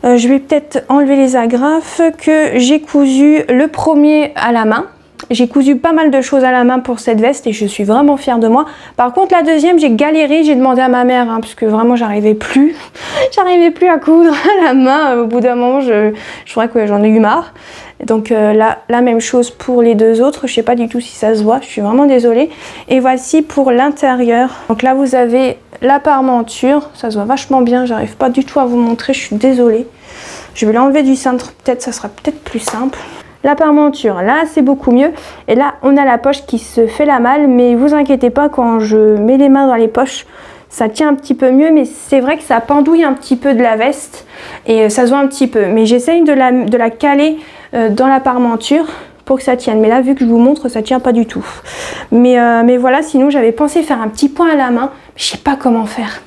Je vais peut-être enlever les agrafes que j'ai cousu le premier à la main. J'ai cousu pas mal de choses à la main pour cette veste et je suis vraiment fière de moi. Par contre la deuxième j'ai galéré, j'ai demandé à ma mère parce que vraiment j'arrivais plus à coudre à la main. Au bout d'un moment je crois que j'en ai eu marre. Donc là la même chose pour les 2 autres, je sais pas du tout si ça se voit, je suis vraiment désolée. Et voici pour l'intérieur. Donc là vous avez la parmenture, ça se voit vachement bien, j'arrive pas du tout à vous montrer, je suis désolée. Je vais l'enlever du cintre, peut-être ça sera peut-être plus simple. La parmenture, là c'est beaucoup mieux. Et là on a la poche qui se fait la malle, mais vous inquiétez pas, quand je mets les mains dans les poches, ça tient un petit peu mieux, mais c'est vrai que ça pendouille un petit peu de la veste et ça se voit un petit peu. Mais j'essaye de la caler dans la parmenture pour que ça tienne. Mais là vu que je vous montre, ça tient pas du tout. Mais voilà, sinon j'avais pensé faire un petit point à la main, mais je sais pas comment faire.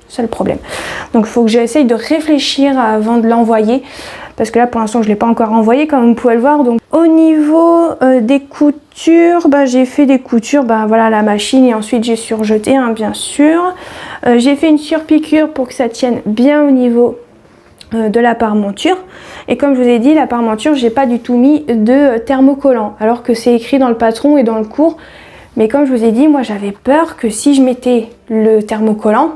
C'est le problème. Donc il faut que j'essaye de réfléchir avant de l'envoyer, parce que là pour l'instant je ne l'ai pas encore envoyé comme vous pouvez le voir. Donc au niveau des coutures, j'ai fait des coutures voilà, à la machine, et ensuite j'ai surjeté bien sûr. J'ai fait une surpiqûre pour que ça tienne bien au niveau de la parmenture. Et comme je vous ai dit, la parmenture, j'ai pas du tout mis de thermocollant, alors que c'est écrit dans le patron et dans le cours. Mais comme je vous ai dit, moi j'avais peur que si je mettais le thermocollant,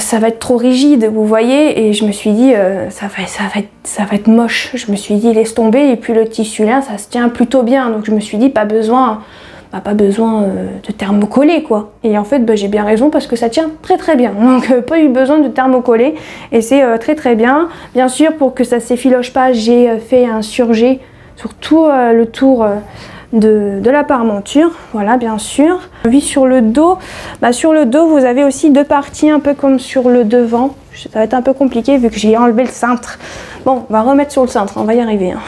ça va être trop rigide, vous voyez, et je me suis dit ça va être moche. Je me suis dit laisse tomber, et puis le tissu là ça se tient plutôt bien, donc je me suis dit pas besoin bah, pas besoin de thermocoller quoi. Et en fait bah, j'ai bien raison parce que ça tient très très bien, donc pas eu besoin de thermocoller et c'est très très bien. Bien sûr pour que ça s'effiloche pas, j'ai fait un surjet sur tout le tour de la parmenture, voilà bien sûr. Puis sur le dos, bah, sur le dos vous avez aussi deux parties un peu comme sur le devant. Ça va être un peu compliqué vu que j'ai enlevé le cintre. Bon, on va remettre sur le cintre, on va y arriver. Hein.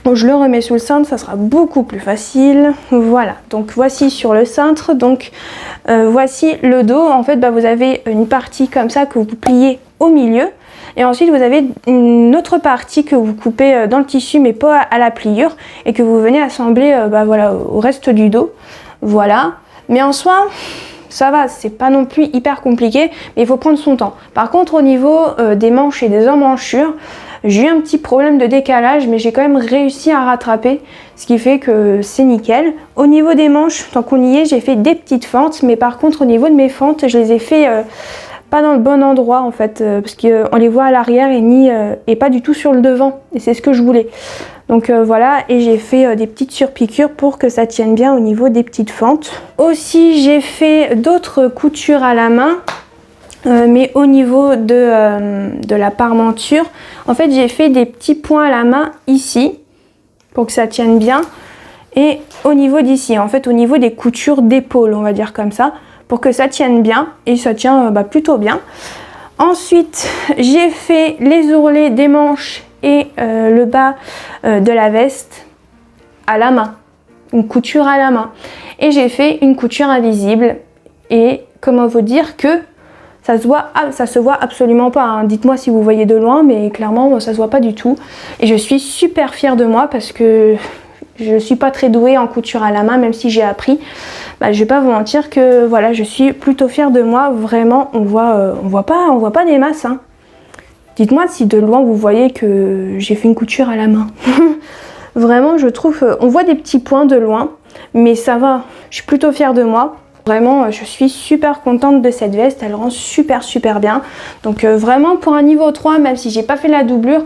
Donc je le remets sur le cintre, ça sera beaucoup plus facile. Voilà, donc voici sur le cintre. Donc voici le dos. En fait, bah, vous avez une partie comme ça que vous pliez au milieu. Et ensuite, vous avez une autre partie que vous coupez dans le tissu, mais pas à la pliure. Et que vous venez assembler bah, voilà, au reste du dos. Voilà. Mais en soi... ça va, c'est pas non plus hyper compliqué, mais il faut prendre son temps. Par contre, au niveau des manches et des emmanchures, j'ai eu un petit problème de décalage, mais j'ai quand même réussi à rattraper, ce qui fait que c'est nickel. Au niveau des manches, tant qu'on y est, j'ai fait des petites fentes, mais par contre, au niveau de mes fentes, je les ai fait pas dans le bon endroit en fait, parce qu'on les voit à l'arrière et pas du tout sur le devant, et c'est ce que je voulais. Donc voilà, et j'ai fait des petites surpiqûres pour que ça tienne bien au niveau des petites fentes. Aussi, j'ai fait d'autres coutures à la main, mais au niveau de la parmenture, en fait, j'ai fait des petits points à la main ici, pour que ça tienne bien. Et au niveau d'ici, en fait, au niveau des coutures d'épaule, on va dire comme ça, pour que ça tienne bien, et ça tient bah, plutôt bien. Ensuite, j'ai fait les ourlets des manches et le bas de la veste à la main, une couture à la main, et j'ai fait une couture invisible. Et comment vous dire que ça se voit absolument pas, hein. Dites-moi si vous voyez de loin, mais clairement ça se voit pas du tout, et je suis super fière de moi parce que je suis pas très douée en couture à la main, même si j'ai appris. Bah, je vais pas vous mentir que voilà, je suis plutôt fière de moi. Vraiment, on voit pas des masses, hein. Dites-moi si de loin vous voyez que j'ai fait une couture à la main. Vraiment, je trouve, on voit des petits points de loin, mais ça va. Je suis plutôt fière de moi. Vraiment, je suis super contente de cette veste. Elle rend super bien. Donc vraiment, pour un niveau 3, même si j'ai pas fait la doublure,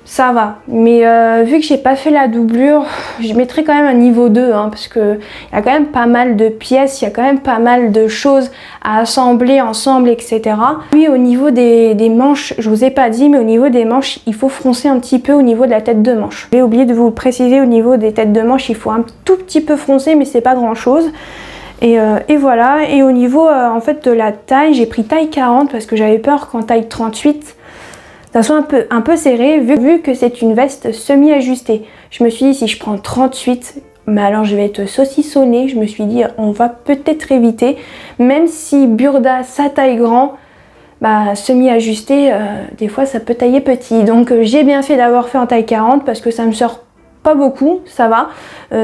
ça va. Mais vu que j'ai pas fait la doublure, je mettrai quand même un niveau 2, hein, parce que il y a quand même pas mal de pièces, il y a quand même pas mal de choses à assembler ensemble, etc. Puis au niveau des manches, je vous ai pas dit, mais au niveau des manches, il faut froncer un petit peu au niveau de la tête de manche. J'ai oublié de vous le préciser, au niveau des têtes de manche, il faut un tout petit peu froncer, mais c'est pas grand chose. Et voilà. Et au niveau en fait de la taille, j'ai pris taille 40 parce que j'avais peur qu'en taille 38 ça soit un peu serré, vu que c'est une veste semi-ajustée. Je me suis dit, si je prends 38, mais alors je vais être saucissonnée. Je me suis dit, on va peut-être éviter. Même si Burda, ça taille grand, bah, semi-ajusté, des fois ça peut tailler petit. Donc j'ai bien fait d'avoir fait en taille 40 parce que ça me sort pas beaucoup, ça va,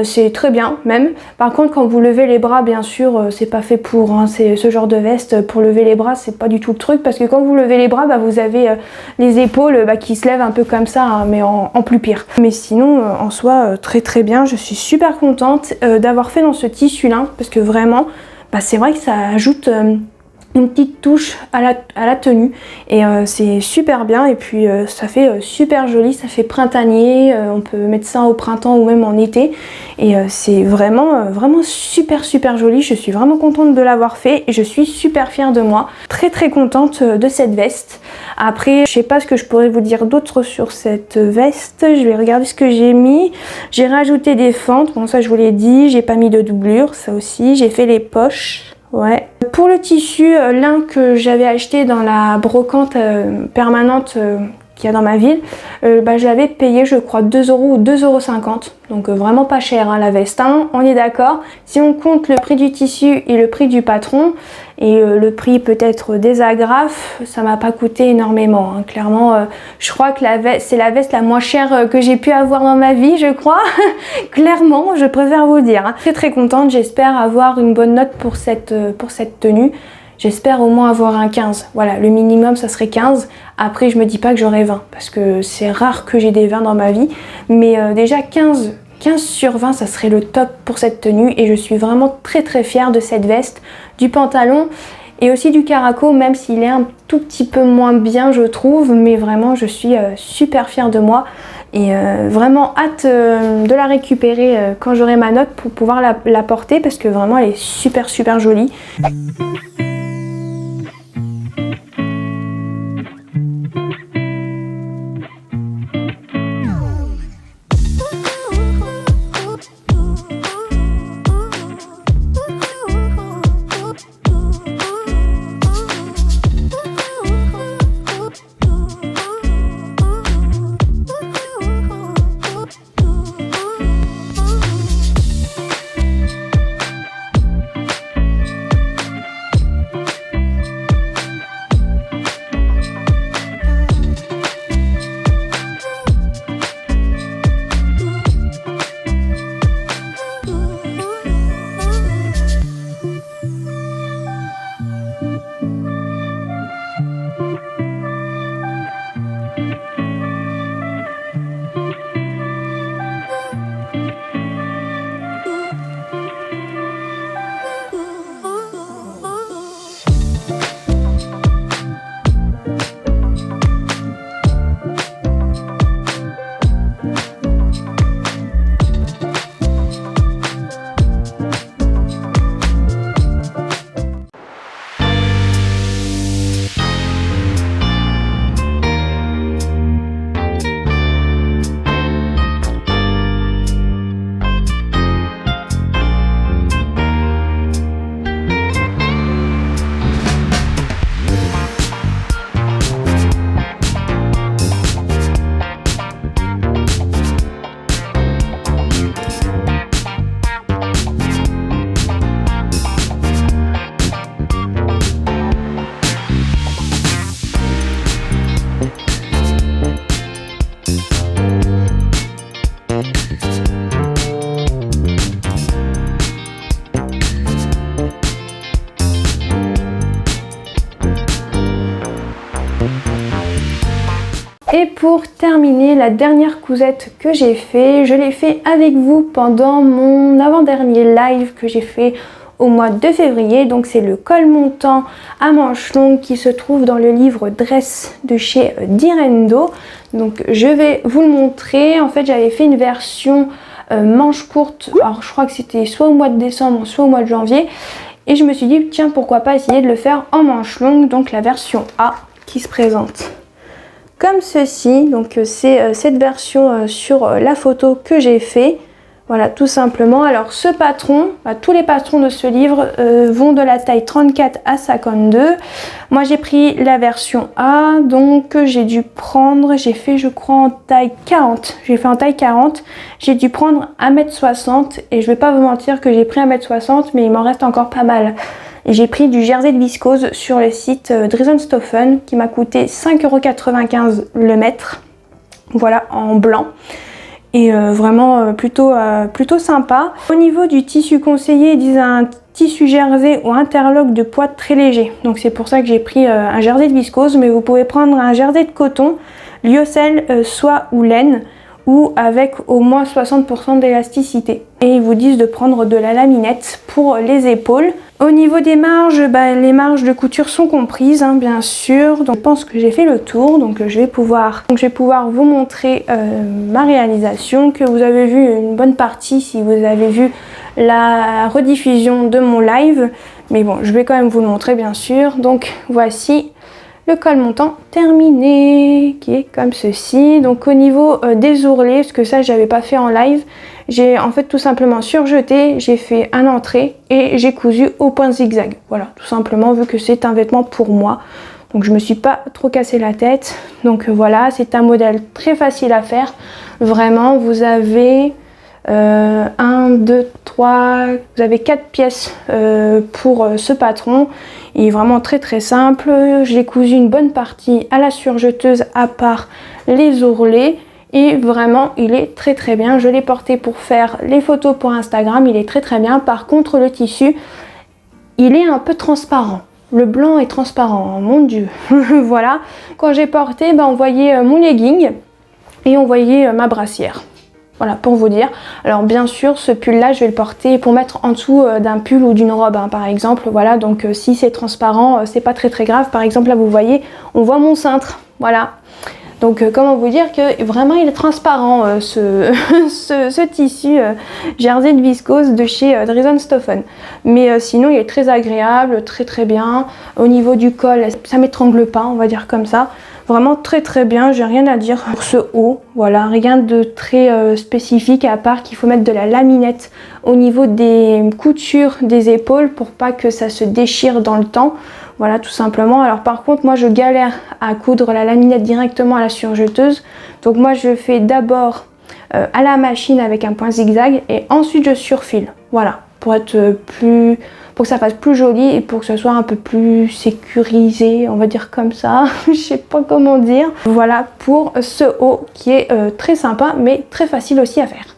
c'est très bien même. Par contre, quand vous levez les bras, bien sûr, c'est pas fait pour, hein, c'est ce genre de veste pour lever les bras, c'est pas du tout le truc, parce que quand vous levez les bras, bah, vous avez les épaules qui se lèvent un peu comme ça, hein, mais en plus pire. Mais sinon, en soi, très bien, je suis super contente d'avoir fait dans ce tissu là, parce que vraiment, bah, c'est vrai que ça ajoute une petite touche à la tenue, et c'est super bien. Et puis ça fait super joli, ça fait printanier, on peut mettre ça au printemps ou même en été, et c'est vraiment super joli. Je suis vraiment contente de l'avoir fait et je suis super fière de moi, très contente de cette veste. Après, je sais pas ce que je pourrais vous dire d'autre sur cette veste. Je vais regarder ce que j'ai mis. J'ai rajouté des fentes, bon ça je vous l'ai dit. J'ai pas mis de doublure, ça aussi. J'ai fait les poches. Ouais. Pour le tissu lin que j'avais acheté dans la brocante permanente qu'il y a dans ma ville, bah, je l'avais payé je crois 2 € ou 2,50 €. Donc vraiment pas cher, hein, la veste, hein, on est d'accord. Si on compte le prix du tissu et le prix du patron et le prix peut-être des agrafes, ça m'a pas coûté énormément, hein. Clairement, je crois que c'est la veste la moins chère que j'ai pu avoir dans ma vie, je crois. Clairement, je préfère vous le dire, hein. Très contente, j'espère avoir une bonne note pour cette tenue. J'espère au moins avoir un 15. Voilà, le minimum ça serait 15. Après je me dis pas que j'aurai 20 parce que c'est rare que j'ai des 20 dans ma vie. Mais déjà 15 sur 20 ça serait le top pour cette tenue. Et je suis vraiment très fière de cette veste, du pantalon et aussi du caraco, même s'il est un tout petit peu moins bien je trouve. Mais vraiment je suis super fière de moi. Et vraiment hâte de la récupérer quand j'aurai ma note pour pouvoir la porter, parce que vraiment elle est super super jolie. Et pour terminer, la dernière cousette que j'ai fait, je l'ai fait avec vous pendant mon avant-dernier live que j'ai fait au mois de février. Donc c'est le col montant à manches longues qui se trouve dans le livre Dress de chez Direndo. Donc je vais vous le montrer. En fait j'avais fait une version manche courte, alors je crois que c'était soit au mois de décembre, soit au mois de janvier. Et je me suis dit tiens, pourquoi pas essayer de le faire en manche longue, donc la version A qui se présente comme ceci. Donc c'est cette version sur la photo que j'ai fait. Voilà, tout simplement. Alors ce patron, tous les patrons de ce livre vont de la taille 34 à 52. Moi j'ai pris la version A, donc j'ai dû prendre, j'ai fait je crois en taille 40. J'ai fait en taille 40, j'ai dû prendre 1m60 et je vais pas vous mentir que j'ai pris 1m60, mais il m'en reste encore pas mal. J'ai pris du jersey de viscose sur le site Dressenstoffen qui m'a coûté 5,95 € le mètre. Voilà, en blanc. Et vraiment plutôt sympa. Au niveau du tissu conseillé, ils disent un tissu jersey ou interlock de poids très léger. Donc c'est pour ça que j'ai pris un jersey de viscose, mais vous pouvez prendre un jersey de coton, lyocell, soie ou laine, ou avec au moins 60% d'élasticité. Et ils vous disent de prendre de la laminette pour les épaules. Au niveau des marges, les marges de couture sont comprises, hein, bien sûr. Donc je pense que j'ai fait le tour, donc je vais pouvoir vous montrer ma réalisation, que vous avez vu une bonne partie si vous avez vu la rediffusion de mon live. Mais bon, je vais quand même vous le montrer, bien sûr. Donc voici le col montant terminé, qui est comme ceci. Donc au niveau des ourlets, parce que ça j'avais pas fait en live, j'ai en fait tout simplement surjeté, j'ai fait un entrée et j'ai cousu au point zigzag. Voilà, tout simplement, vu que c'est un vêtement pour moi. Donc je me suis pas trop cassé la tête. Donc voilà, c'est un modèle très facile à faire. Vraiment, vous avez 1, 2, 3, vous avez 4 pièces pour ce patron. Il est vraiment très très simple. J'ai cousu une bonne partie à la surjeteuse à part les ourlets. Et vraiment, il est très très bien. Je l'ai porté pour faire les photos pour Instagram. Il est très très bien. Par contre, le tissu, il est un peu transparent. Le blanc est transparent, mon Dieu. Voilà. Quand j'ai porté, on voyait mon legging et on voyait ma brassière. Voilà, pour vous dire. Alors bien sûr, ce pull là je vais le porter pour mettre en dessous d'un pull ou d'une robe, hein, par exemple. Voilà, donc si c'est transparent, c'est pas très très grave. Par exemple là vous voyez, on voit mon cintre. Voilà, Donc comment vous dire que vraiment il est transparent ce tissu jersey de viscose de chez Dries & Stephen. Mais sinon il est très agréable, très bien. Au niveau du col, ça m'étrangle pas, on va dire comme ça. Vraiment très bien, j'ai rien à dire pour ce haut. Voilà, rien de très spécifique à part qu'il faut mettre de la laminette au niveau des coutures des épaules pour pas que ça se déchire dans le temps. Voilà, tout simplement. Alors par contre, moi je galère à coudre la laminette directement à la surjeteuse. Donc moi je fais d'abord à la machine avec un point zigzag et ensuite je surfile. Voilà, pour que ça fasse plus joli et pour que ce soit un peu plus sécurisé, on va dire comme ça. Je sais pas comment dire. Voilà pour ce haut qui est très sympa mais très facile aussi à faire.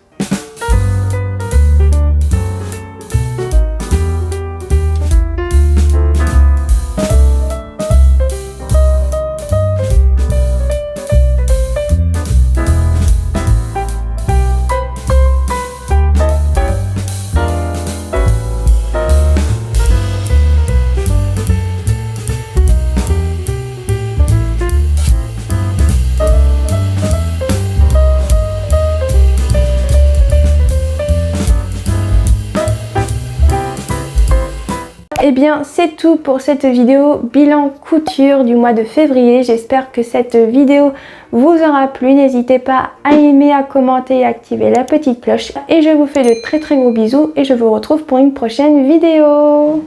Et bien c'est tout pour cette vidéo bilan couture du mois de février. J'espère que cette vidéo vous aura plu. N'hésitez pas à aimer, à commenter et à activer la petite cloche. Et je vous fais de très gros bisous et je vous retrouve pour une prochaine vidéo.